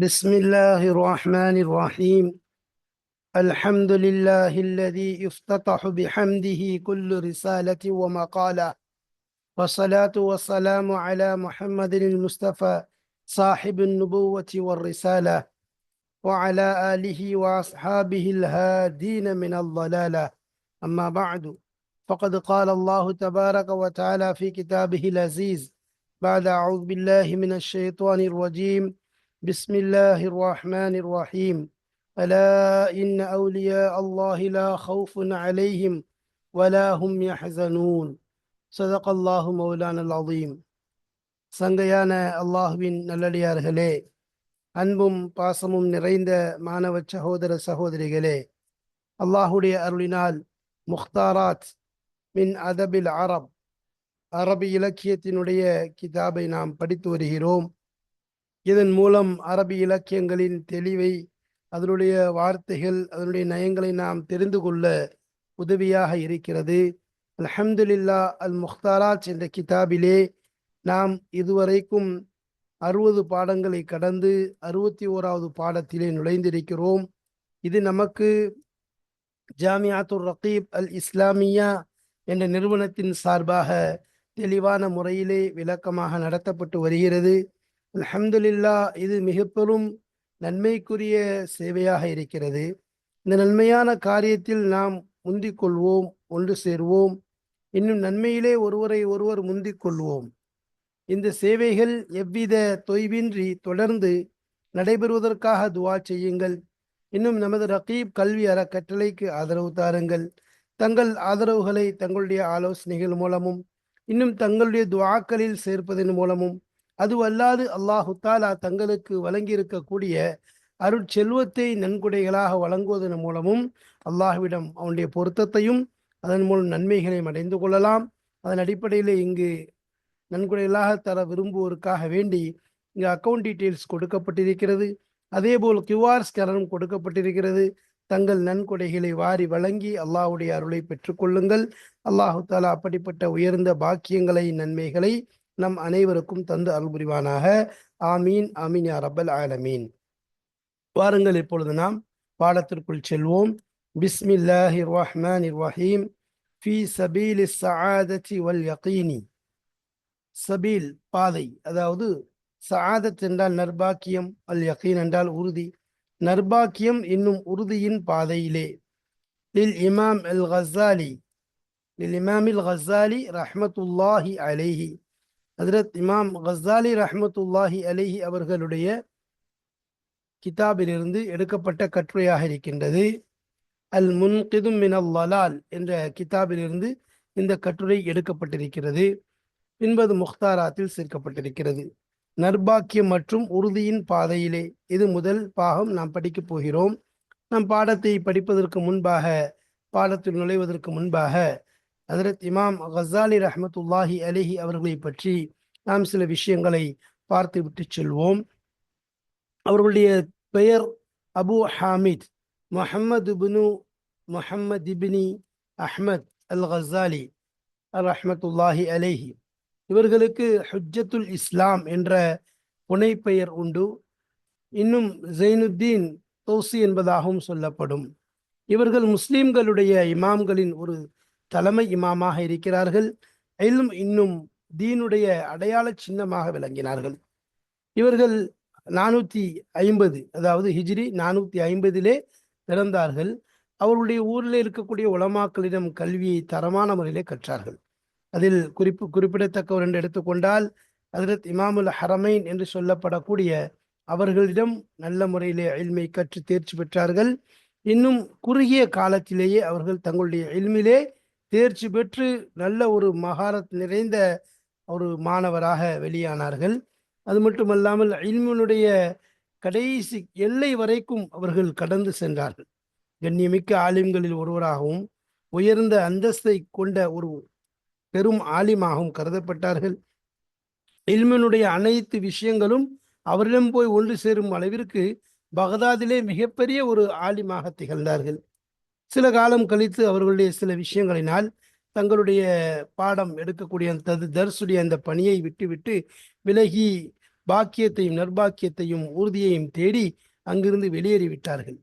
بسم الله الرحمن الرحيم. الحمد لله الذي يفتتح بحمده كل رسالة ومقالة، والصلاة والسلام على محمد المصطفى صاحب النبوة والرسالة، وعلى آله وأصحابه الهادين من الضلالة. أما بعد، فقد قال الله تبارك وتعالى في كتابه العزيز بعد أعوذ بالله من الشيطان الرجيم: بسم الله الرحمن الرحيم. ألا إن أولياء الله لا خوف عليهم ولا هم يحزنون. صدق الله مولانا العظيم. சங்கையான அல்லாஹுவின் நல்லடியார்களே, அன்பும் பாசமும் நிறைந்த மாணவ சகோதர சகோதரிகளே, அல்லாஹுடைய அருளினால் முக்தாராத் மின் அதபில் அரப், அரபி இலக்கியத்தினுடைய கிதாபை நாம் படித்து வருகிறோம். இதன் மூலம் அரபி இலக்கியங்களின் தெளிவை, அதனுடைய வார்த்தைகள், அதனுடைய நயங்களை நாம் தெரிந்து கொள்ள உதவியாக இருக்கிறது. அல்ஹம்துலில்லா, அல் முக்தாராத் என்ற கிதாபிலே நாம் இதுவரைக்கும் 60 பாடங்களை கடந்து 61வது பாடத்திலே நுழைந்திருக்கிறோம். இது நமக்கு ஜாமியாத்துர் ரகீப் அல் இஸ்லாமியா என்ற நிறுவனத்தின் சார்பாக தெளிவான முறையிலே விளக்கமாக நடத்தப்பட்டு வருகிறது. அல்ஹம்துலில்லா, இது மிக பெரும் நன்மைக்குரிய சேவையாக இருக்கிறது. இந்த நன்மையான காரியத்தில் நாம் முந்திக் கொள்வோம், ஒன்று சேர்வோம். இன்னும் நன்மையிலே ஒருவரை ஒருவர் முந்திக் கொள்வோம். இந்த சேவைகள் எவ்வித தொய்வின்றி தொடர்ந்து நடைபெறுவதற்காக துவா செய்யுங்கள். இன்னும் நமது ரகீப் கல்வி அறக்கட்டளைக்கு ஆதரவு தாருங்கள். தங்கள் ஆதரவுகளை தங்களுடைய ஆலோசனைகள் மூலமும், இன்னும் தங்களுடைய துவாக்களில் சேர்ப்பதன் மூலமும், அதுவல்லாது அல்லாஹு தாலா தங்களுக்கு வழங்கியிருக்கக்கூடிய அருட்செல்வத்தை நன்கொடைகளாக வழங்குவதன் மூலமும் அல்லாஹ்விடம் அவனுடைய பொருத்தத்தையும் அதன் மூலம் நன்மைகளையும் அடைந்து கொள்ளலாம். அதன் அடிப்படையில் இங்கு நன்கொடைகளாக தர விரும்புவோருக்காக வேண்டி இங்கு அக்கௌண்ட் டீட்டெயில்ஸ் கொடுக்கப்பட்டிருக்கிறது. அதேபோல் கியூஆர் ஸ்கேனரும் கொடுக்கப்பட்டிருக்கிறது. தங்கள் நன்கொடைகளை வாரி வழங்கி அல்லாஹ்வுடைய அருளை பெற்றுக்கொள்ளுங்கள். அல்லாஹு தாலா அப்படிப்பட்ட உயர்ந்த பாக்கியங்களை, நன்மைகளை நம் அனைவருக்கும் தந்து அருள் புரிவானாக. ஆமீன், ஆமீன் யா ரப்பல் ஆலமீன். வாருங்கள், இப்பொழுது நாம் பாடத்திற்குள் செல்வோம். பிஸ்மில்லாஹிர் ரஹ்மானிர் ரஹீம். ஃபீ சபீலிஸ் ஸஆதத்தி வல் யகீனி. சபீல் பாதை, அதாவது சஆதத் என்றால் நர்பாக்கியம், அல் யகீன் என்றால் உறுதி. நர்பாக்கியம் இன்னும் உறுதியின் பாதையிலே. லில் இமாம் அல் கஸாலி, லில் இமாமில் கஸாலி ரஹ்மத்துல்லாஹி அலைஹி. ஹஜ்ரத் இமாம் கஸாலி ரஹ்மத்துல்லாஹி அலைஹி அவர்களுடைய கிதாபிலிருந்து எடுக்கப்பட்ட கட்டுரையாக இருக்கின்றது. அல் முன்கிதும் மினல் லலால் என்ற கிதாபிலிருந்து இந்த கட்டுரை எடுக்கப்பட்டிருக்கிறது. பின்பது முக்தாராத்தில் சேர்க்கப்பட்டிருக்கிறது. நர்பாக்கியம் மற்றும் உறுதியின் பாதையிலே, இது முதல் பாகம் நாம் படிக்கப் போகிறோம். நம் பாடத்தை படிப்பதற்கு முன்பாக, பாடத்தில் நுழைவதற்கு முன்பாக, ஹஜ்ரத் இமாம் கஸாலி ரஹ்மத்துல்லாஹி அலைஹி அவர்களை பற்றி நாம் சில விஷயங்களை பார்த்து விட்டு செல்வோம். அவர்களுடைய பெயர் அபு ஹாமித் முஹம்மது இப்னி அஹ்மத் அல் கஸாலி ரஹ்மத்துல்லாஹி அலைஹி. இவர்களுக்கு ஹுஜ்ஜத்துல் இஸ்லாம் என்ற புனைப்பெயர் உண்டு. இன்னும் ஜைனுத்தீன் தௌசி என்பதாகவும் சொல்லப்படும். இவர்கள் முஸ்லிம்களுடைய இமாம்களின் ஒரு தலைமை இமாமாக இருக்கிறார்கள். இன்னும் தீனுடைய அடையாள சின்னமாக விளங்கினார்கள். இவர்கள் 450, அதாவது ஹிஜ்ரி 450 பிறந்தார்கள். அவருடைய ஊரில் இருக்கக்கூடிய உலமாக்களிடம் கல்வியை தரமான முறையிலே கற்றார்கள். அதில் குறிப்பிடத்தக்கவர் என்று எடுத்துக்கொண்டால் ஹஜ்ரத் இமாமுல் ஹரமைன் என்று சொல்லப்படக்கூடிய அவர்களிடம் நல்ல முறையிலே இல்மை கற்று தேர்ச்சி பெற்றார்கள். இன்னும் குறுகிய காலத்திலேயே அவர்கள் தங்களுடைய இல்மிலே தேர்ச்சி பெற்று நல்ல ஒரு மகாரத் நிறைந்த ஒரு மாணவராக வெளியானார்கள். அது மட்டுமல்லாமல் இல்மினுடைய கடைசி எல்லை வரைக்கும் அவர்கள் கடந்து சென்றார்கள். கண்ணியமிக்க ஆலிம்களில் ஒருவராகவும் உயர்ந்த அந்தஸ்தை கொண்ட ஒரு பெரும் ஆலிமாகவும் கருதப்பட்டார்கள். இல்மினுடைய அனைத்து விஷயங்களும் அவரிடம் போய் ஒன்று சேரும் அளவிற்கு பகதாதிலே மிகப்பெரிய ஒரு ஆலிமாக திகழ்ந்தார்கள். சில காலம் கழித்து அவர்களுடைய சில விஷயங்களினால் தங்களுடைய பாடம் எடுக்கக்கூடிய அந்த தர்சுடைய அந்த பணியை விட்டுவிட்டு விலகி பாக்கியத்தையும் நற்பாக்கியத்தையும் உறுதியையும் தேடி அங்கிருந்து வெளியேறிவிட்டார்கள்.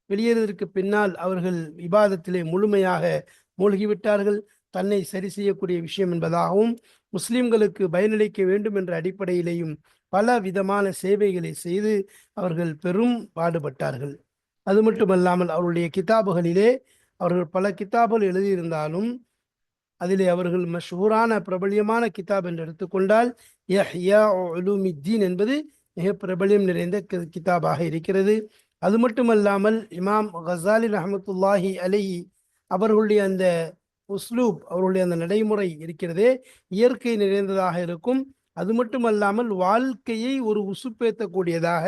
வெளியேறுவதற்கு பின்னால் அவர்கள் இபாதத்திலே முழுமையாக மூழ்கிவிட்டார்கள். தன்னை சரி செய்யக்கூடிய விஷயம் என்பதாகவும் முஸ்லிம்களுக்கு பயனளிக்க வேண்டும் என்ற அடிப்படையிலேயும் பல விதமான சேவைகளை செய்து அவர்கள் பெரும் பாடுபட்டார்கள். அது மட்டுமல்லாமல் அவருடைய கிதாபுகளிலே அவர்கள் பல கிதாபுகள் எழுதியிருந்தாலும் அதிலே அவர்கள் மஷூரான பிரபலியமான கிதாப் என்று எடுத்துக்கொண்டால் இஹ்யா உலூமித்தீன் என்பது மிக பிரபலியம் நிறைந்த கிதாபாக இருக்கிறது. அது மட்டுமல்லாமல் இமாம் கசாலி ரஹமத்துல்லாஹி அலைஹி அவர்களுடைய அந்த உஸ்லூப், அவர்களுடைய அந்த நடைமுறை இருக்கிறதே இயற்கை நிறைந்ததாக இருக்கும். அது மட்டுமல்லாமல் வாழ்க்கையை ஒரு உசுப்பேற்றக்கூடியதாக,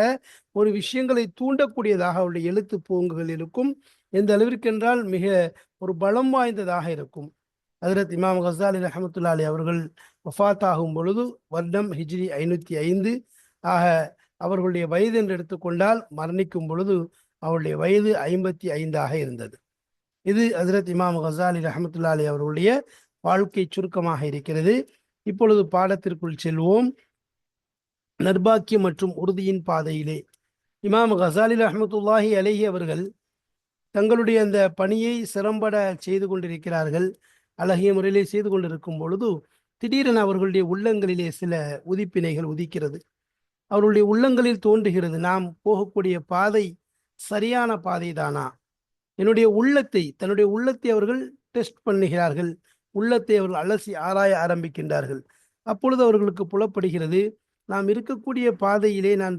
ஒரு விஷயங்களை தூண்டக்கூடியதாக அவருடைய எழுத்து பூங்குகள் இருக்கும். எந்த அளவிற்கென்றால் மிக ஒரு பலம் வாய்ந்ததாக இருக்கும். ஹஜ்ரத் இமாம் கசாலி ரஹமத்துல்லா அலி அவர்கள் வஃபாத் ஆகும் பொழுது வருடம் ஹிஜ்ரி 505. ஆக அவர்களுடைய வயது என்று எடுத்துக்கொண்டால் மரணிக்கும் பொழுது அவருடைய வயது 55 இருந்தது. இது ஹஜ்ரத் இமாம் கசாலி ரஹமத்துல்லா அலி அவர்களுடைய வாழ்க்கை சுருக்கமாக இருக்கிறது. இப்பொழுது பாடத்திற்குள் செல்வோம். நர்பாக்கியம் மற்றும் உறுதியின் பாதையிலே இமாம் கசாலி ரஹமத்துல்லாஹி அலைஹி அவர்கள் தங்களுடைய அந்த பணியை சிறம்பட செய்து கொண்டிருக்கிறார்கள். அழகிய முறையிலே செய்து கொண்டிருக்கும் பொழுது திடீரென அவர்களுடைய உள்ளங்களிலே சில உதிப்பினைகள் உதிக்கிறது. அவருடைய உள்ளங்களில் தோன்றுகிறது, நாம் போகக்கூடிய பாதை சரியான பாதை தானா? தன்னுடைய உள்ளத்தை அவர்கள் டெஸ்ட் பண்ணுகிறார்கள். உள்ளத்தை அவர்கள் அலசி ஆராய ஆரம்பிக்கின்றார்கள். அப்பொழுது அவர்களுக்கு புலப்படுகிறது, நாம் இருக்கக்கூடிய பாதையிலே நான்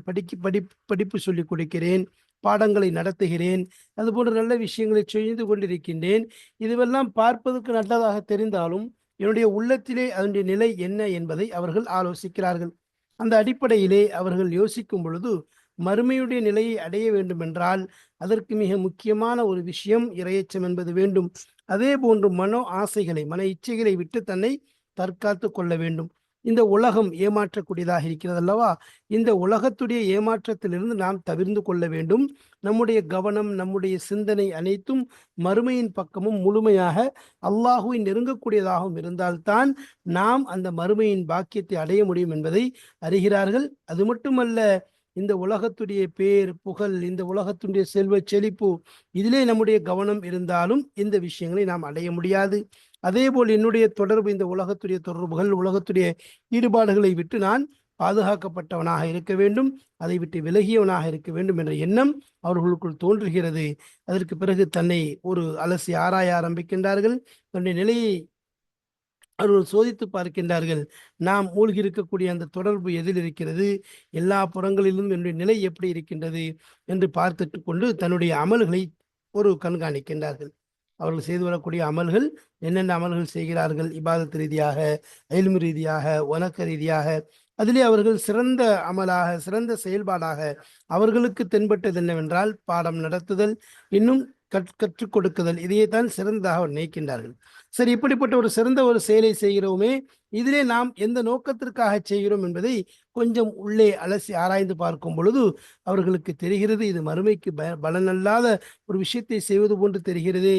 படிப்பு சொல்லிக் கொடுக்கிறேன், பாடங்களை நடத்துகிறேன், அதுபோன்ற நல்ல விஷயங்களை செய்து கொண்டிருக்கின்றேன். இதுவெல்லாம் பார்ப்பதற்கு நல்லதாக தெரிந்தாலும் என்னுடைய உள்ளத்திலே அதனுடைய நிலை என்ன என்பதை அவர்கள் ஆலோசிக்கிறார்கள். அந்த அடிப்படையிலே அவர்கள் யோசிக்கும் பொழுது மறுமையுடைய நிலையை அடைய வேண்டும் என்றால் அதற்கு மிக முக்கியமான ஒரு விஷயம் இறையச்சம் என்பது வேண்டும். அதே போன்று மன இச்சைகளை விட்டு தன்னை தற்காத்து கொள்ள வேண்டும். இந்த உலகம் ஏமாற்றக்கூடியதாக இருக்கிறது அல்லவா? இந்த உலகத்துடைய ஏமாற்றத்திலிருந்து நாம் தவிர்ந்து கொள்ள வேண்டும். நம்முடைய கவனம், நம்முடைய சிந்தனை அனைத்தும் மறுமையின் பக்கமும் முழுமையாக அல்லாஹுவை நெருங்கக்கூடியதாகவும் இருந்தால்தான் நாம் அந்த மறுமையின் பாக்கியத்தை அடைய முடியும் என்பதை அறிகிறார்கள். அது மட்டுமல்ல, இந்த உலகத்துடைய பேர் புகழ், இந்த உலகத்துடைய செல்வ செழிப்பு, இதிலே நம்முடைய கவனம் இருந்தாலும் இந்த விஷயங்களை நாம் அடைய முடியாது. அதேபோல் என்னுடைய தொடர்பு, இந்த உலகத்துடைய தொடர்புகள், உலகத்துடைய ஈடுபாடுகளை விட்டு நான் பாதுகாக்கப்பட்டவனாக இருக்க வேண்டும், அதை விட்டு விலகியவனாக இருக்க வேண்டும் என்ற எண்ணம் அவர்களுக்குள் தோன்றுகிறது. அதற்கு பிறகு தன்னை ஒரு அலசி ஆராய ஆரம்பிக்கின்றார்கள். தன்னுடைய நிலையை அவர்கள் சோதித்து பார்க்கின்றார்கள். நாம் மூழ்கி இருக்கக்கூடிய அந்த தொடர்பு எதில் இருக்கிறது, எல்லா புறங்களிலும் என்னுடைய நிலை எப்படி இருக்கின்றது என்று பார்த்துட்டு கொண்டு தன்னுடைய அமல்களை ஒரு கண்காணிக்கின்றார்கள். அவர்கள் செய்து வரக்கூடிய அமல்கள், என்னென்ன அமல்கள் செய்கிறார்கள், இபாதத் ரீதியாக, இல்மு ரீதியாக, வணக்க ரீதியாக, அதிலே அவர்கள் சிறந்த அமலாக, சிறந்த செயல்பாடாக அவர்களுக்கு தென்பட்டது என்னவென்றால் பாடம் நடத்துதல், இன்னும் கற்றுக் கொடுக்குதல். இதையே தான் சிறந்ததாக நினைக்கின்றார்கள். சரி, இப்படிப்பட்ட ஒரு சிறந்த ஒரு செயலை செய்கிறோமே, இதிலே நாம் எந்த நோக்கத்திற்காக செய்கிறோம் என்பதை கொஞ்சம் உள்ளே அலசி ஆராய்ந்து பார்க்கும் பொழுது அவர்களுக்கு தெரிகிறது, இது மறுமைக்கு பலனல்லாத ஒரு விஷயத்தை செய்வது போன்று தெரிகிறது.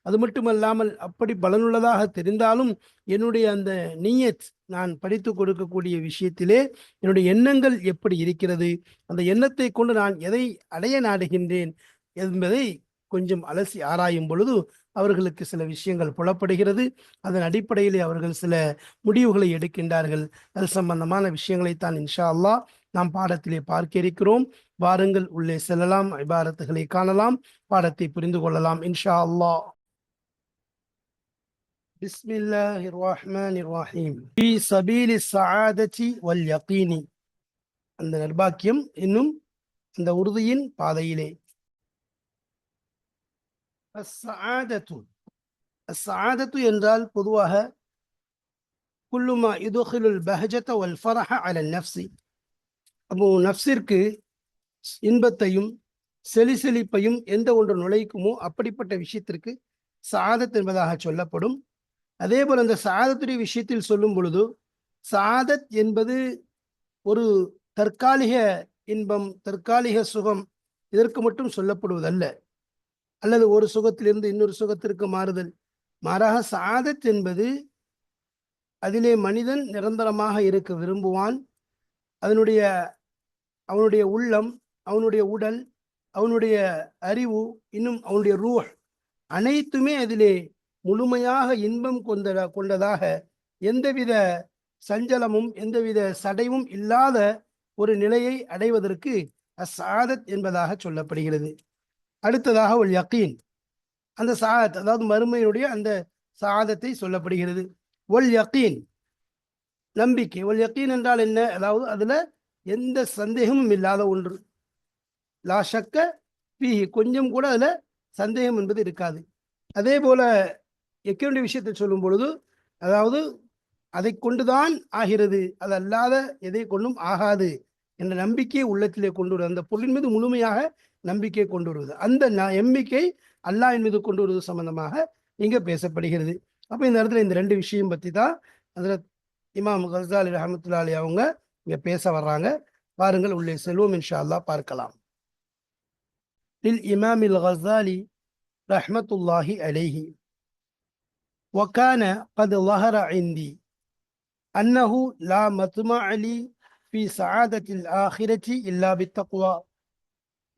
அது மட்டுமல்லாமல் அப்படி பலனுள்ளதாக தெரிந்தாலும் என்னுடைய அந்த நியத், நான் படித்து கொடுக்கக்கூடிய விஷயத்திலே என்னுடைய எண்ணங்கள் எப்படி இருக்கிறது, அந்த எண்ணத்தை கொண்டு நான் எதை அடைய நாடுகின்றேன் என்பதை கொஞ்சம் அலசி ஆராயும் பொழுது அவர்களுக்கு சில விஷயங்கள் புலப்படுகிறது. அதன் அடிப்படையிலே அவர்கள் சில முடிவுகளை எடுக்கின்றார்கள். அது சம்பந்தமான விஷயங்களைத்தான் இன்ஷா அல்லாஹ் நாம் பாடத்திலே பார்க்க இருக்கிறோம். வாருங்கள், உள்ளே செல்லலாம், இபாரத்துகளை காணலாம், பாடத்தை புரிந்து கொள்ளலாம் இன்ஷா அல்லாஹ். பிஸ்மில்லாஹிர் ரஹ்மானிர் ரஹீம். ஃபீ சபீலி ஸஆததி வல் யகீனி. அந்த நற்பாக்கியம் இன்னும் அந்த உறுதியின் பாதையிலே. அஸ்ஸஆதத்து என்றால் பொதுவாக குல்லுமா யுதுகிலுல் பஹஜத வல் ஃபரஹ அலன் நஃப்ஸி. அப்போ நஃப்ஸிற்கு இன்பத்தையும் செழிப்பையும் எந்த ஒன்று நுழைக்குமோ அப்படிப்பட்ட விஷயத்திற்கு சஆதத் என்பதாக சொல்லப்படும். அதே போல் அந்த சஆதத்துடைய விஷயத்தில் சொல்லும் பொழுது சஆதத் என்பது ஒரு தற்காலிக இன்பம், தற்காலிக சுகம், இதற்கு மட்டும் சொல்லப்படுவதல்ல, அல்லது ஒரு சுகத்திலிருந்து இன்னொரு சுகத்திற்கு மாறுதல். மாறாக சஆதத் என்பது அதிலே மனிதன் நிரந்தரமாக இருக்க விரும்புவான். அதனுடைய அவனுடைய உள்ளம், அவனுடைய உடல், அவனுடைய அறிவு, இன்னும் அவனுடைய ரூஹ் அனைத்துமே அதிலே முழுமையாக இன்பம் கொண்டதாக எந்தவித சஞ்சலமும் எந்தவித சடைவும் இல்லாத ஒரு நிலையை அடைவதற்கு அஸ்ஸாதத் என்பதாக சொல்லப்படுகிறது. அடுத்ததாக ஒரு யக்கீன், அந்த சாதத் அதாவது மறுமையினுடைய அந்த சாதத்தை சொல்லப்படுகிறது. ஒல் யக்கீன் நம்பிக்கை. ஒல் யக்கீன் என்றால் என்ன? அதாவது அதுல எந்த சந்தேகமும் இல்லாத ஒன்று. லா ஷக்க ஃபீஹி, கொஞ்சம் கூட அதுல சந்தேகம் என்பது இருக்காது. அதே போல யக்கீனுடைய விஷயத்தை சொல்லும் பொழுது, அதாவது அதை கொண்டுதான் ஆகிறது, அது அல்லாத எதை கொண்டும் ஆகாது என்ற நம்பிக்கையை உள்ளத்திலே கொண்டு வருவது, அந்த பொருளின் மீது முழுமையாக நம்பிக்கை கொண்டு வருவது, அந்த நம்பிக்கை அல்லாஹ்வின் மீது கொண்டு வருவது சம்பந்தமாக இங்க பேசப்படுகிறது. அப்ப இந்த இடத்துல இந்த ரெண்டு விஷயம் பத்தி தான் அதுல இமாம் கஸாலி ரஹ்மத்துல்லாஹி அலைஹி அவங்க இங்க பேச வர்றாங்க. பாருங்கள், உள்ளே செல்வோம், இன்ஷா அல்லாஹ் பார்க்கலாம். லில் இமாமில் கஸாலி ரஹ்மத்துல்லாஹி அலைஹி وكان قد ظهر عندي أنه لا مطمع لي في سعادة الآخرة إلا بالتقوى.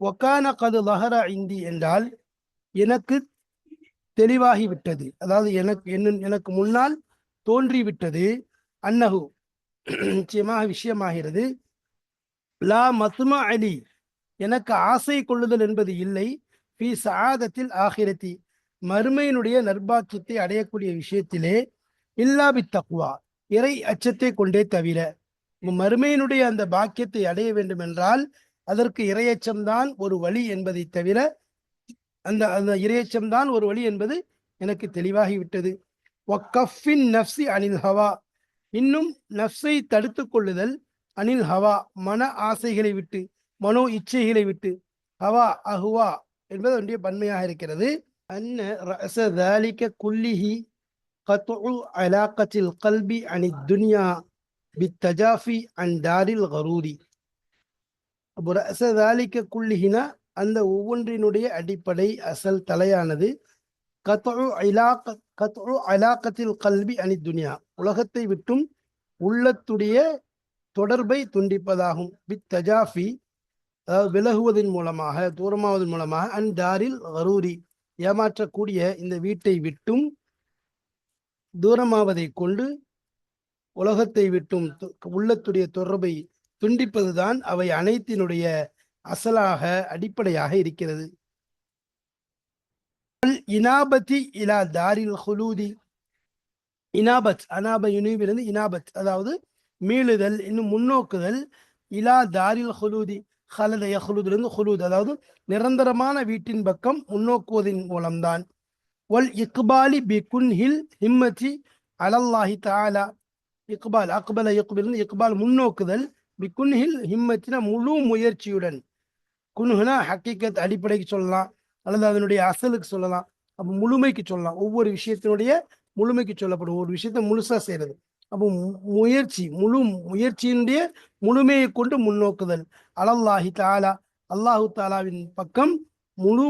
وكان قد ظهر عندي என்றால் எனக்கு தெளிவாகி விட்டது, அதாவது எனக்கு முன்னால் தோன்றிவிட்டது. அன்னஹு நிச்சயமாக விஷயமாகிறது. லா மத்மா அலி எனக்கு ஆசை கொள்ளுதல் என்பது இல்லை. ஃபி சஆதத்தில் ஆகிரத்தி மறுமையினுடைய நற்பாக்கியத்தை அடையக்கூடிய விஷயத்திலே இல்லா பி தக்வா இறை அச்சத்தை கொண்டே தவிர. மறுமையினுடைய அந்த பாக்கியத்தை அடைய வேண்டும் என்றால் அதற்கு இறையச்சம்தான் ஒரு வழி என்பதை தவிர, அந்த அந்த இறையச்சம்தான் ஒரு வழி என்பது எனக்கு தெளிவாகிவிட்டது. வக்கஃபின் நஃப்சி அனில் ஹவா, இன்னும் நஃப்ஸை தடுத்து கொள்ளுதல், அனில் ஹவா மன ஆசைகளை விட்டு, மனோ இச்சைகளை விட்டு. ஹவா அஹுவா என்பது ஒன்றிய பன்மையாக இருக்கிறது. அன்ன ரஅஸ ذلك كله قطع علاقة القلب عن الدنيا بالتجافي عن دار الغرور. அப்போ ரஅஸ ذلك كلهனா அந்த ஒவ்வொன்றினுடைய அடிப்படை அசல் தலையானது கத்உ அலாக்கத்தில் கல்வி அனி துனியா, உலகத்தை விட்டும் உள்ளத்துடைய தொடர்பை துண்டிப்பதாகும். பித் தஜாஃபி அதாவது விலகுவதன் மூலமாக, தூரமாவதன் மூலமாக, அன் தாரில் கரூரி ஏமாற்றக்கூடிய இந்த வீட்டை விட்டும் தூரமாவதை கொண்டு உலகத்தை விட்டும் உள்ளத்துடைய தொடர்பை துண்டிப்பதுதான் அவை அனைத்தினுடைய அசலாக அடிப்படையாக இருக்கிறது. இனாபத்தி இலா தாரில் ஹுலூதி, இனாபத் அனாப யுனீபிலிருந்து இனாபத் அதாவது மீளுதல், இன்னும் முன்னோக்குதல். இலா தாரில் ஹுலூதி ஹலத யஹ்லுதிலிருந்து ஹுலூத் அதாவது நிரந்தரமான வீட்டின் பக்கம் முன்னோக்குவதன் மூலம்தான். வல் இக்பாலி பி குன்ஹில் ஹிம்மதி அலல்லாஹி தஆலா, இக்பால் அக்பல இக்பிலிருந்து இக்பால் முன்னோக்குதல், பி குன்ஹில் ஹிம்மத்தின முழு முயற்சியுடன். குன்ஹுனா ஹக்கீகத் அடிப்படைக்கு சொல்லலாம், அல்லது அதனுடைய அசலுக்கு சொல்லலாம், அப்போ முழுமைக்கு சொல்லலாம். ஒவ்வொரு விஷயத்தினுடைய முழுமைக்கு சொல்லப்படும், ஒரு விஷயத்த முழுசா செய்யறது. அப்போ முழு முயற்சியினுடைய முழுமையை கொண்டு முன்னோக்குதல். அலல்லாஹி தாலா அல்லாஹு தாலாவின் பக்கம் முழு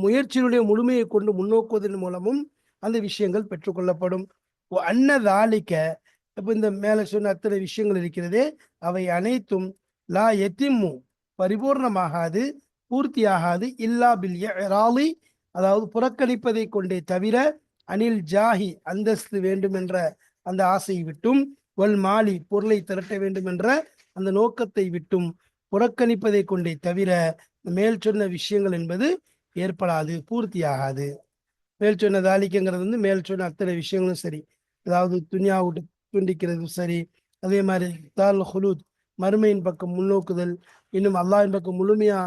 முயற்சியினுடைய முழுமையை கொண்டு முன்னோக்குவதன் மூலமும் அந்த விஷயங்கள் பெற்றுக்கொள்ளப்படும். அன்னதாலிக்க, இப்போ இந்த மேல சொன்ன அத்தனை விஷயங்கள் இருக்கிறதே, அவை அனைத்தும் லா எத்திம்மு பரிபூர்ணமாகாது, பூர்த்தியாகாது, இல்லா பில் இராலி அதாவது புறக்கணிப்பதை கொண்டே தவிர, அனில் ஜாஹி அந்தஸ்து வேண்டும் என்ற அந்த ஆசையை விட்டும், வல் மாலி பொருளை திரட்ட வேண்டும் என்ற அந்த நோக்கத்தை விட்டும் புறக்கணிப்பதை கொண்டே தவிர மேல் சொன்ன விஷயங்கள் என்பது ஏற்படாது, பூர்த்தியாகாது. மேல் சொன்ன தாலிக்கங்கிறது மேல் சொன்ன அத்தனை விஷயங்களும் சரி, அதாவது துன்யாவுட்டு துண்டிக்கிறதும் சரி, அதே மாதிரி தால் ஹுலூத் மறுமையின் பக்கம் முன்னோக்குதல், இன்னும் அல்லாஹ்வின் பக்கம் முழுமையா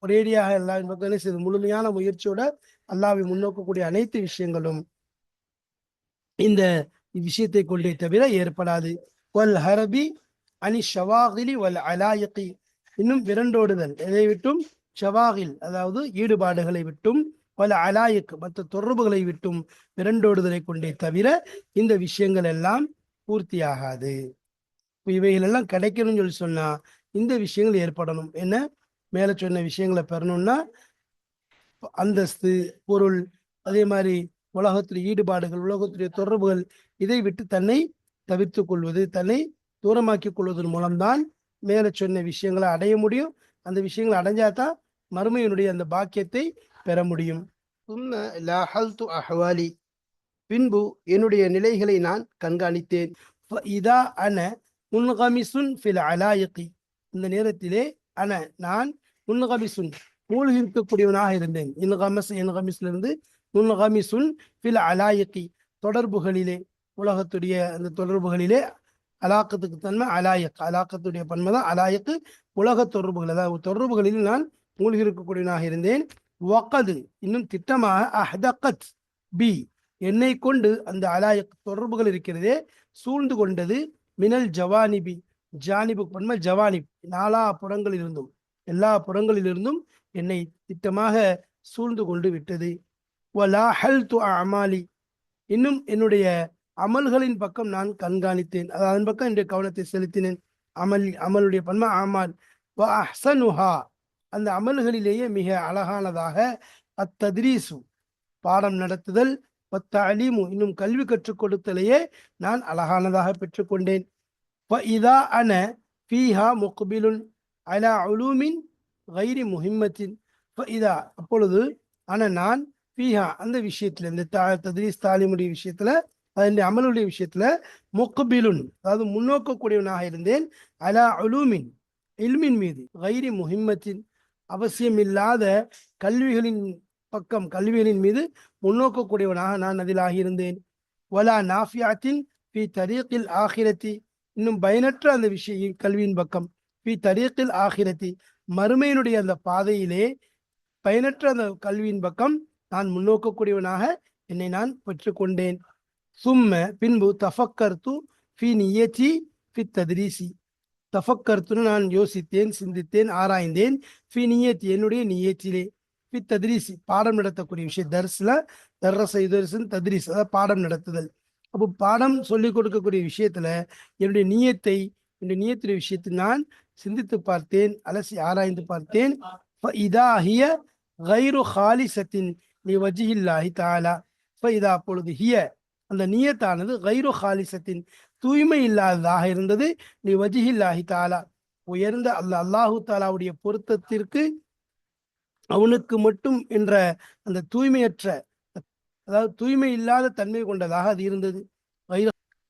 ஒரேடியாக அல்லாஹ்வின் பக்கம் செய்து முழுமையான முயற்சியோட அல்லாஹ்வை முன்னோக்கக்கூடிய அனைத்து விஷயங்களும் இந்த விஷயத்தை கொண்டே தவிர ஏற்படாது. வல் ஹரபி அனி ஷவாகிலி வல் அலாயகி, இன்னும் விரண்டோடுதல் எதை விட்டும், ஷவாகில் அதாவது ஈடுபாடுகளை விட்டும், வல் அலாயக் மற்ற தொடர்புகளை விட்டும் விரண்டோடுதலை கொண்டே தவிர இந்த விஷயங்கள் எல்லாம் பூர்த்தியாகாது. இவைகள் எல்லாம் கிடைக்கணும்னு சொல்லி சொன்னா இந்த விஷயங்கள் ஏற்படணும். என்ன மேல சொன்ன விஷயங்களை பெறணும்னா அந்தஸ்து, பொருள், அதே மாதிரி உலகத்துடைய ஈடுபாடுகள், உலகத்துடைய தொடர்புகள், இதை விட்டு தன்னை தவிர்த்து கொள்வது, தன்னை தூரமாக்கிக் கொள்வதன் மூலம்தான் மேலே சொன்ன விஷயங்களை அடைய முடியும். அந்த விஷயங்களை அடைஞ்சாதான் மறுமையினுடைய அந்த பாக்கியத்தை பெற முடியும். அஹ்வாலி, பின்பு என்னுடைய நிலைகளை நான் கண்காணித்தேன். இதா அன முன்கமிசுன் ஃபில் அலாயிகி, இந்த நேரத்திலே நான் முன்கமிசுன் மூழ்கி இருக்கக்கூடியவனாக இருந்தேன். இன்கமிஸ்லிருந்து முன்கமிசுன் ஃபில் அலாயிகி, தொடர்புகளிலே, உலகத்துடைய அந்த தொடர்புகளிலே. அலாக்கத்துக்கு தன்மை அலாயக், அலாக்கத்துடைய பன்மை தான் அலாயக்கு, உலக தொடர்புகள், அதாவது தொடர்புகளில் நான் மூழ்கி இருக்கக்கூடியவனாக இருந்தேன். வகது, இன்னும் திட்டமாக அஹ்தகத் பி, என்னை கொண்டு அந்த அலாயக் தொடர்புகள் இருக்கிறதே சூழ்ந்து கொண்டது. மினல் ஜவானிபி, ஜானிபு பன்மை ஜவானிப், நாலா புறங்களிலிருந்தும், எல்லா புறங்களிலிருந்தும் என்னை திட்டமாக சூழ்ந்து கொண்டு விட்டது. வலா ஹல் து அமாலி, இன்னும் என்னுடைய அமல்களின் பக்கம் நான் கண்காணித்தேன், அதன் பக்கம் என்னுடைய கவனத்தை செலுத்தினேன். அமலுடைய பன்மை அமால். வ அஹ்சனுஹா, அந்த அமல்களிலேயே மிக அழகானதாக அத்தத்ரீசு, பாடம் நடத்துதல், தலீமு, இன்னும் கல்வி கற்றுக் கொடுத்தலையே நான் அழகானதாக பெற்றுக்கொண்டேன். இதா அன ஃபீஹா முக்பிலுன் அலா உலூமின் கைரி முஹிம்மத்தின். இதா, அப்பொழுது நான் ஃபீஹா, அந்த விஷயத்துல, இந்த தத்ரீஸ் தாலிமுடைய விஷயத்துல, அதனுடைய அமலுடைய விஷயத்துல, முக்பிலுன், அதாவது முன்னோக்கக்கூடியவனாக இருந்தேன். அலா உலூமின், இல்மின் மீது, கைரி முஹிம்மத்தின், அவசியமில்லாத கல்விகளின் பக்கம், கல்விகளின் மீது முன்னோக்கக்கூடியவனாக நான் அதில் ஆகியிருந்தேன். வலா நாஃபியாத்தின் பி தரீக்கில் ஆகிரத்தி, இன்னும் பயனற்ற அந்த விஷய கல்வியின் பக்கம், பி தரீக்கில் ஆகிரத்தி, மறுமையினுடைய அந்த பாதையிலே பயனற்ற அந்த கல்வியின் பக்கம் நான் முன்னோக்கக்கூடியவனாக என்னை நான் பெற்றுக்கொண்டேன். சும்ம, பின்பு தஃபக்கர்து ஃபி நியத்தி ஃபி தத்ரீசி, தஃபக்கர்த்துன்னு நான் யோசித்தேன், சிந்தித்தேன், ஆராய்ந்தேன். ஃபி நியத்தி, என்னுடைய நியத்திலே, ஃபி தத்ரீசி, பாடம் நடத்தக்கூடிய விஷயம். தர்ஸ்ல தர்ரச யுதர்ஸ்ன்னு தத்ரீஸ், அதாவது பாடம் நடத்துதல். அப்போ பாடம் சொல்லிக் கொடுக்கக்கூடிய விஷயத்துல என்னுடைய நியத்துடைய விஷயத்தை நான் சிந்தித்து பார்த்தேன், அலசி ஆராய்ந்து பார்த்தேன். இதா ஹிய கைரு ஹாலிசத்தின் லிவஜ்ஹில்லாஹி தஆலா, இதா, அப்பொழுது ஹிய, அந்த நியத்தானது கைரு ஹாலிசத்தின், தூய்மை இல்லாததாக இருந்தது. லிவஜ்ஹில்லாஹி தஆலா, உயர்ந்த அல்லாஹு தாலாவுடைய பொருத்தத்திற்கு, அவனுக்கு மட்டும் என்ற அந்த தூய்மையற்ற, அதாவது தூய்மை இல்லாத தன்மை கொண்டதாக அது இருந்தது.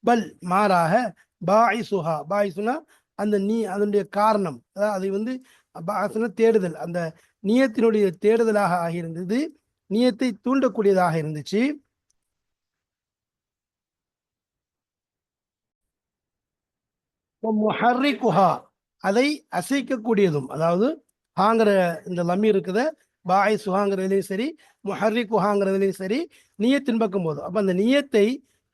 பல், மாறாக, பாயிசுஹா, பாயிசுனா அந்த அதனுடைய காரணம், அதாவது அதை தேடுதல், அந்த நியத்தினுடைய தேடுதலாக ஆகியிருந்தது, நியத்தை தூண்டக்கூடியதாக இருந்துச்சு. முஹர்ரிகுஹா, அதை அசைக்கக்கூடியதும், அதாவது ஹாங்கிற இந்த லம்மி இருக்குத, பாய் சுஹாங்கிறதுலையும் சரி, முஹர்ரி குஹாங்கிறதுலையும் சரி, நீயத்தின் பக்கம் போதும். அப்போ அந்த நீயத்தை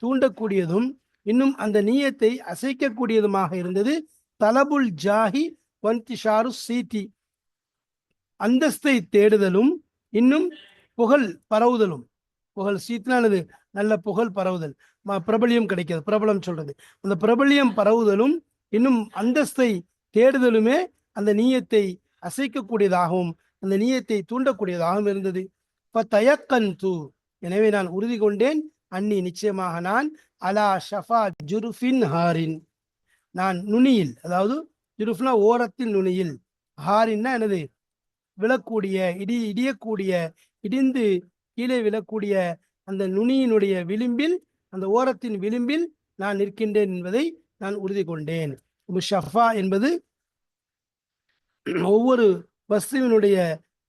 தூண்டக்கூடியதும், இன்னும் அந்த நீயத்தை அசைக்கக்கூடியதுமாக இருந்தது. தலபுல் ஜாஹி வன்திஷாரு சீட்டி, அந்தஸ்தை தேடுதலும், இன்னும் புகழ் பரவுதலும். புகழ் சீத்தினானது நல்ல புகழ் பரவுதல், பிரபலியம் கிடைக்கிறது, பிரபலம் சொல்றது. அந்த பிரபலியம் பரவுதலும், இன்னும் அந்தஸ்தை தேடுதலுமே அந்த நீயத்தை அசைக்கக்கூடியதாகவும் அந்த நீயத்தை தூண்டக்கூடியதாகவும் இருந்தது. தயக்கன்து, எனவே நான் உறுதி கொண்டேன். அன்னி, நிச்சயமாக நான், அலா ஷஃபா ஜுருஃபின் ஹாரின், நான் நுனியில், அதாவது ஜுருஃப்னா ஓரத்தில், நுனியில், ஹாரின்னா எனது விழக்கூடிய, இடியக்கூடிய, இடிந்து கீழே விழக்கூடிய அந்த நுனியினுடைய விளிம்பில், அந்த ஓரத்தின் விளிம்பில் நான் நிற்கின்றேன் என்பதை நான் உறுதி கொண்டேன். ஷஃபா என்பது ஒவ்வொரு வஸ்துவினுடைய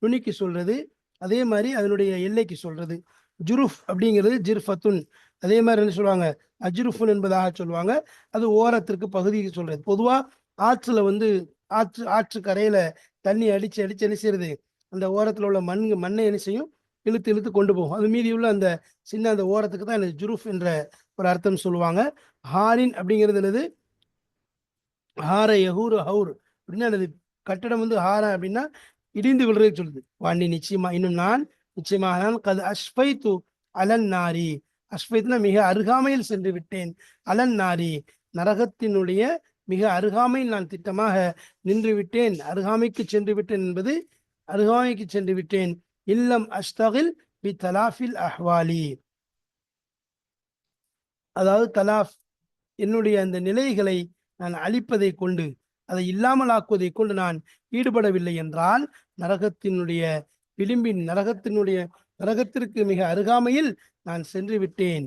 நுனிக்கு சொல்றது, அதே மாதிரி அதனுடைய எல்லைக்கு சொல்றது. ஜுருஃப் அப்படிங்கிறது ஜிர்ஃபத்துன், அதே மாதிரி என்ன சொல்லுவாங்க, அஜ்ருஃபுன் என்பதாக சொல்லுவாங்க. அது ஓரத்திற்கு பகுதிக்கு சொல்றது. பொதுவா ஆற்றுல ஆற்று கரையில தண்ணி அடிச்சு என்ன செய்யறது, அந்த ஓரத்துல உள்ள மண்ணை என்ன செய்யும், இழுத்து கொண்டு போகும். அது மீதி உள்ள அந்த சின்ன அந்த ஓரத்துக்கு தான் எனக்கு ஜுருஃப் என்ற ஒரு அர்த்தம் சொல்லுவாங்க. ஹாரின் அப்படிங்கிறது என்னது, ஹார யஹூர் ஹவுர் அப்படின்னா எனது கட்டடம் ஹாரா அப்படின்னா இடிந்து விடுறது சொல்லுது. வாண்டி, நிச்சயமா, இன்னும் நான், நிச்சயமாக நான், கது அஷ்பைத்து அலன் நாரி, அஷ்பைத்துனா மிக அருகாமையில் சென்று விட்டேன், அலன் நாரி, நரகத்தினுடைய மிக அருகாமையில் நான் திட்டமாக நின்று விட்டேன், அருகாமைக்கு சென்று விட்டேன் என்பது, அருகாமைக்கு சென்று விட்டேன். இல்லம் அஷ்தகில் பி தலாஃபில் அஹ்வாலி, அதாவது தலாஃப், என்னுடைய அந்த நிலைகளை நான் அழிப்பதை கொண்டு, அதை இல்லாமல் ஆக்குவதை கொண்டு நான் ஈடுபடவில்லை என்றால் நரகத்தினுடைய விளிம்பின் நரகத்திற்கு மிக அருகாமையில் நான் சென்று விட்டேன்.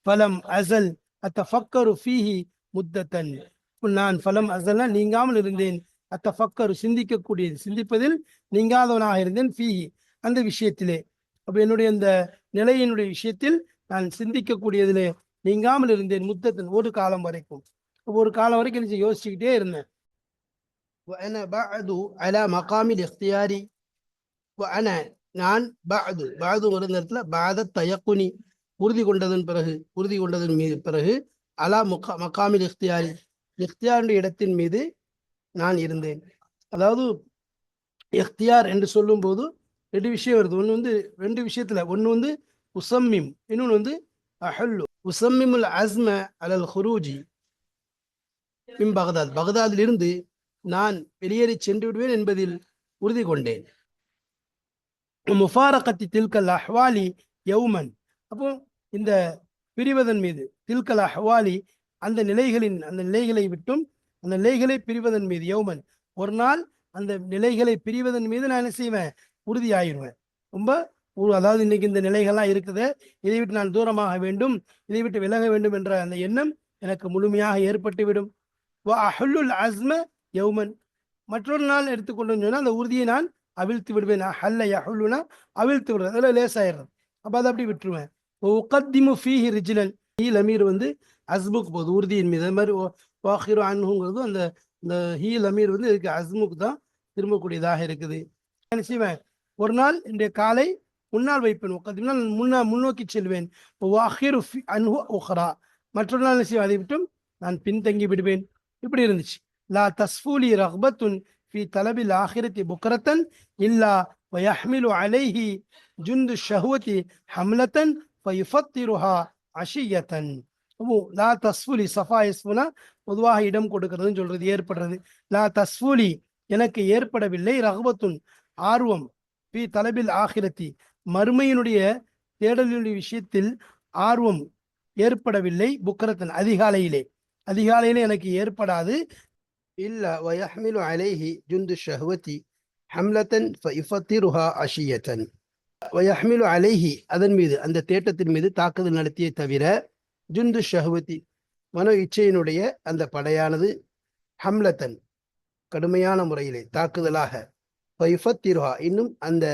ஃபலம் அசல் அத்தஃபக்கரு ஃபீஹி முத்தத்தன். நான் ஃபலம் அசல்னா நீங்காமல் இருந்தேன், அத்தஃபக்கரு சிந்திப்பதில் நீங்காதவனாக இருந்தேன், ஃபீஹி அந்த விஷயத்திலே. அப்போ என்னுடைய அந்த நிலையினுடைய விஷயத்தில் நான் சிந்திக்கக்கூடியதிலே நீங்காமல் இருந்தேன், முத்தத்தன் ஒரு காலம் வரைக்கும். ஒரு காலம் வரைக்கும் யோசிச்சுக்கிட்டே இருந்தேன். நான் ஒரு நேரத்தில் பாத தயக்குனி உறுதி கொண்டதன் பிறகு அலா மகாமில் இஃப்தியாருடைய இடத்தின் மீது நான் இருந்தேன். அதாவது இஃப்தியார் என்று சொல்லும் போது ரெண்டு விஷயம் வருது. ரெண்டு விஷயத்துல ஒன்று உசம்மிம், இன்னொன்று அஹல்லு. உசம்மிமுல் அஸ்ம அலல் ஹுரூஜி மின் பகதாதிலிருந்து நான் வெளியேறி சென்று விடுவேன் என்பதில் உறுதி கொண்டேன். முஃபாரகத்தி தில்கல் அஹ்வாலி யௌமன். அப்போ இந்த பிரிவதன் மீது தில்கல் அஹ்வாலி அந்த நிலைகளை விட்டும் அந்த நிலைகளை பிரிவதன் மீது யௌமன் ஒரு நாள் அந்த நிலைகளை பிரிவதன் மீது நான் என்ன செய்வேன், உறுதியாயிருவேன். ரொம்ப அதாவது இன்னைக்கு இந்த நிலைகள்லாம் இருக்குது, இதை விட்டு நான் தூரமாக வேண்டும், இதை விட்டு விலக வேண்டும் என்ற அந்த எண்ணம் எனக்கு முழுமையாக ஏற்பட்டுவிடும். அஸ்ம யௌமன் மற்றொரு நாள் எடுத்துக்கொண்டு சொன்னால் அந்த உறுதியை நான் அவிழ்த்து விடுவேன். ஹல்ல யஹுல்லுனா அவிழ்த்து விடுறது, அதில் லேசாயிடுறது. அப்போ அதை அப்படி விட்டுருவேன். உகத்திமு ஃபீஹி ரிஜ்லன், ஹீ லமீர் அஸ்முக்கு போகுது உறுதியின் மீது. அது மாதிரி வாஹிரு அன்ஹுங்கிறது அந்த ஹீ லமீர் இதுக்கு அஸ்முக்கு தான் திரும்பக்கூடியதாக இருக்குது. என்ன செய்வேன், ஒரு நாள் என்னுடைய காலை முன்னால் வைப்பேன், உகத்திம்னா முன்னோக்கி செல்வேன். வாஹிரு அன்ஹு உஹ்ரா மற்றொரு நாள் என்ன செய்வேன், அதை விட்டும் நான் பின்தங்கி விடுவேன். இப்படி இருந்துச்சு. லா தஸ்ஃபூலி ரஹ்பத்துன் ஃபி தலபில் ஆஹிரத்தி புக்ரத்தன் இல்லா வயஹ்மிலு அலைஹி ஜுந்து ஷஹ்வதி ஹம்லத்தன் ஃபயுஃபத்திருஹா அஷியத்தன். லா தஸ்ஃபூலி, சஃபா இஸ்ஃபுனா பொதுவாக இடம் கொடுக்கறதுன்னு சொல்றது, ஏற்படுறது. லா தஸ்ஃபூலி எனக்கு ஏற்படவில்லை, ரஹ்பத்துன் ஆர்வம், ஃபி தலபில் ஆஹிரத்தி மறுமையினுடைய தேடலுடைய விஷயத்தில் ஆர்வம் ஏற்படவில்லை, புக்ரத்தன் அதிகாலையிலே எனக்கு ஏற்படாது. இல்ல வயஹ்மிலு அலைஹி ஜுந்து ஷஹ்வதி ஹம்லத்தன் ஃபயுஃபத்திருஹா அஷியத்தன். வயஹ்மிலு அலைஹி அதன் மீது அந்த தேட்டத்தின் மீது தாக்குதல் நடத்திய தவிர ஜுந்து ஷஹ்வதி மனோ இச்சையினுடைய அந்த படையானது ஹம்லத்தன் கடுமையான முறையிலே தாக்குதலாக ஃபயுஃபத்திருஹா இன்னும் அந்த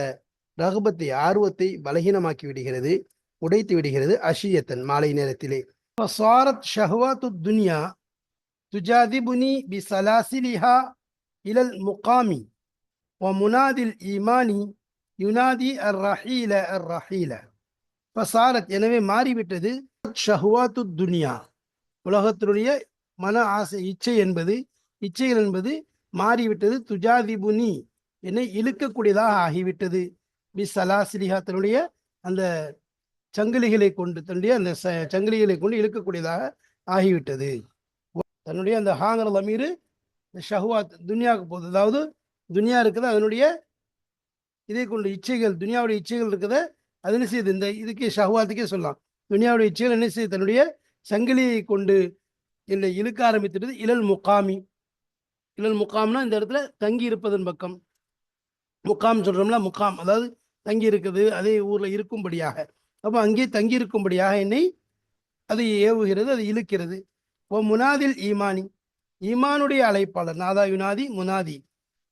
ரகுபத்தை ஆர்வத்தை பலகீனமாக்கி விடுகிறது, உடைத்து விடுகிறது. அஷியத்தன் மாலை நேரத்திலே. فصارت شهوات الدنيا تجاذبني بسلاسلها إلى المقام ومنادي الإيمان ينادي الرحيل الرحيل. فصارت எனவே மாறிவிட்டது ஷஹ்வாத்து துனியா உலகத்தினுடைய மன ஆசை இச்சைகள் என்பது மாறிவிட்டது. துஜாதிபுனி என்னை இழுக்கக்கூடியதாக ஆகிவிட்டது. பிசலாசிலிஹா தன்னுடைய அந்த சங்கிலிகளை கொண்டு இழுக்கக்கூடியதாக ஆகிவிட்டது. தன்னுடைய அந்த ஹாங்கர் லமீரு ஷஹ்வாத் துனியாவுக்கு போகுது. அதாவது துனியா இருக்குது, அதனுடைய இதை கொண்டு இச்சைகள், துனியாவுடைய இச்சைகள் இருக்குது, அது என்ன செய்யுது, இந்த இதுக்கு ஷஹ்வாத்துக்கே சொல்லலாம். துனியாவுடைய இச்சைகள் என்ன செய்யுது, தன்னுடைய சங்கிலியை கொண்டு என்னை இழுக்க ஆரம்பித்துட்டது. இலல் முகாம்னா இந்த இடத்துல தங்கி இருப்பதன் பக்கம். முகாம் சொல்றோம்ல, முகாம் அதாவது தங்கி இருக்குது, அதே ஊர்ல இருக்கும்படியாக. அப்போ அங்கே தங்கி இருக்கும்படியாக என்னை அது ஏவுகிறது, அது இழுக்கிறது. ஓ முனாதில் ஈமானி, ஈமானுடைய அழைப்பாளர், நாதா யுனாதி முனாதி,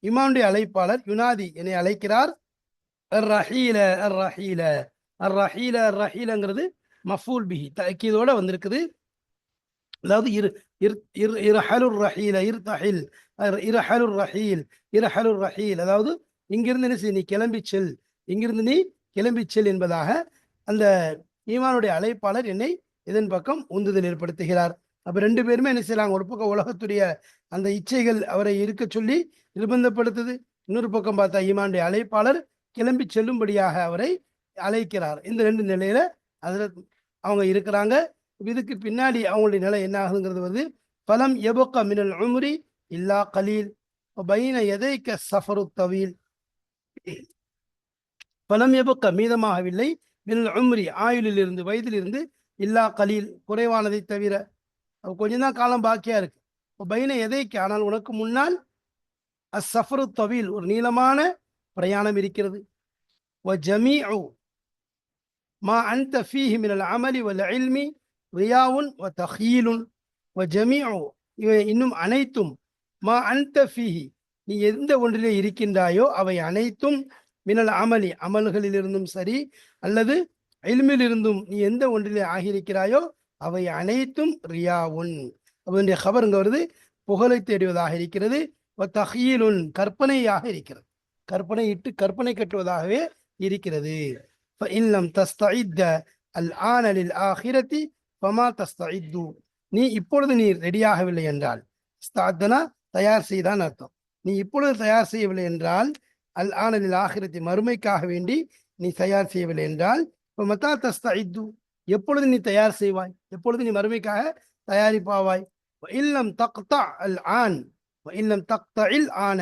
ஈமானுடைய அழைப்பாளர் யுனாதி என்னை அழைக்கிறார். அர் ரஹீல அர் ரஹீல அர் ரஹீல அர் ரஹீலங்கிறது மஃபூல் பிஹி தக்கீதோட வந்திருக்குது. அதாவது இரஹலுர் ரஹீல இர்தஹில் இரஹலுர் ரஹீல் இரஹலுர் ரஹீல், அதாவது இங்கிருந்து என்ன நீ கிளம்பி செல், இங்கிருந்து நீ கிளம்பி செல் என்பதாக அந்த ஈமானுடைய அழைப்பாளர் என்னை இதன் பக்கம் உந்துதல் ஏற்படுத்துகிறார். அப்ப ரெண்டு பேருமே என்ன செய்யறாங்க, ஒரு பக்கம் உலகத்துடைய அந்த இச்சைகள் அவரை இருக்க சொல்லி நிர்பந்தப்படுத்துது, இன்னொரு பக்கம் பார்த்தா ஈமானுடைய அழைப்பாளர் கிளம்பி செல்லும்படியாக அவரை அழைக்கிறார். இந்த ரெண்டு நிலையில அதுல அவங்க இருக்கிறாங்க. இதுக்கு பின்னாடி அவங்களுடைய நிலை என்ன ஆகுங்கிறது பலம் எபக்க மினல் உம்ரி இல்லா கலீல் பைன எதைக்க சஃபரு தவீல். பலம் எபக்க மீதமாகவில்லை, மினல் உம்ரி வயதிலிருந்து இல்லா கலீல் குறைவானதை தவிர. கொஞ்சம் தான் காலம் பாக்கியா இருக்கு. பைன எதைக்கு, ஆனால் உனக்கு முன்னால் அஸ்ஸஃபரு தவீல், ஒரு நீளமான பிரயாணம் இருக்கிறது. வஜமீஉ மா அன்த ஃபீஹி மினல் அமலி வல் இல்மி ரியாவுன் வ தஹீலுன். வஜமீஉ, இவை இன்னும் அனைத்தும், மா அன்த ஃபீஹி, நீ எந்த ஒன்றிலே இருக்கின்றாயோ அவை அனைத்தும், மினல் அமலி, அமல்களிலிருந்தும் சரி, அல்லது இல்மிலிருந்தும் நீ எந்த ஒன்றிலே ஆகியிருக்கிறாயோ அவை அனைத்தும் ரியாவுன், அதனுடைய கபர் இங்க வருது, புகழை தேடுவதாக இருக்கிறது. தஹீலுன், கற்பனையாக இருக்கிறது, கற்பனை இட்டு கற்பனை கட்டுவதாகவே இருக்கிறது. இல்லம் தஸ்தஇத்த அல் ஆன லில் ஆஹிரத்தி ஃபமா தஸ்தஇத்து, நீ இப்பொழுது நீ ரெடியாகவில்லை என்றால், ஸ்தாத்தனா தயார் செய்தான் அர்த்தம். நீ இப்பொழுது தயார் செய்யவில்லை என்றால், அல் ஆன லில் ஆஹிரத்தி, மறுமைக்காக வேண்டி நீ தயார் செய்யவில்லை என்றால், மத்தா தஸ்தஇத்து, எப்பொழுது நீ தயார் செய்வாய், எப்பொழுது நீ மறுமைக்காக தயாரிப்பாவாய். இல்லம் தக்தா அல் ஆன் இல்லம் தக்தஇல் ஆன,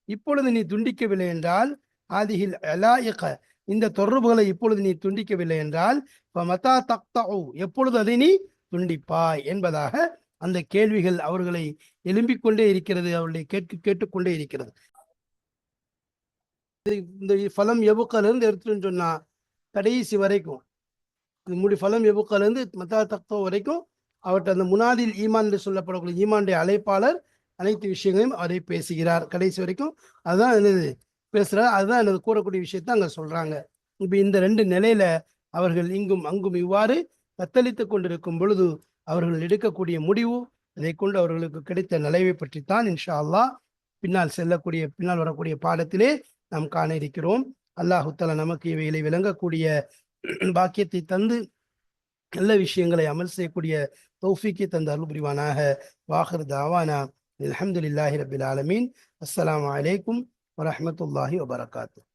இப்பொழுது நீ துண்டிக்கவில்லை என்றால், ஆதிஹில் அலாயிக, இந்த தொடர்புகளை இப்பொழுது நீ துண்டிக்கவில்லை என்றால், மத்தா தக்தஉ, எப்பொழுது அதை நீ துண்டிப்பாய் என்பதாக அந்த கேள்விகள் அவர்களை எழும்பிக் கொண்டே இருக்கிறது, அவர்களை கேட்டுக்கொண்டே இருக்கிறது. இந்த ஃபலம் எபுக்கலிருந்து எடுத்துன்னு சொன்னா கடைசி வரைக்கும், ஃபலம் எபுக்கலிருந்து மத்தா தக்தோ வரைக்கும் அவற்றை அந்த முனாதில் ஈமான் என்று சொல்லப்படக்கூடிய ஈமானுடைய அழைப்பாளர் அனைத்து விஷயங்களையும் அவரை பேசுகிறார் கடைசி வரைக்கும். அதுதான் என்னது பேசுறார், அதுதான் எனது கூறக்கூடிய விஷயத்தை அங்க சொல்றாங்க. இப்ப இந்த ரெண்டு நிலையில அவர்கள் இங்கும் அங்கும் இவ்வாறு தத்தளித்து கொண்டிருக்கும் பொழுது அவர்கள் எடுக்கக்கூடிய முடிவு, அதை கொண்டு அவர்களுக்கு கிடைத்த நிலைவை பற்றித்தான் இன்ஷா அல்லாஹ் பின்னால் வரக்கூடிய பாடத்திலே நாம் காண இருக்கிறோம். அல்லாஹு தஆலா நமக்கு இவைகளை விளங்கக்கூடிய பாக்கியத்தை தந்து நல்ல விஷயங்களை அமல் செய்யக்கூடிய தௌஃபீக்கை தந்து அருள் புரிவானாக. வாஹிர் தாவானா அல்ஹம்துலில்லாஹி ரப்பில் ஆலமீன். அஸ்ஸலாமு அலைக்கும் வரஹ்மத்துல்லாஹி வபரகாத்துஹு.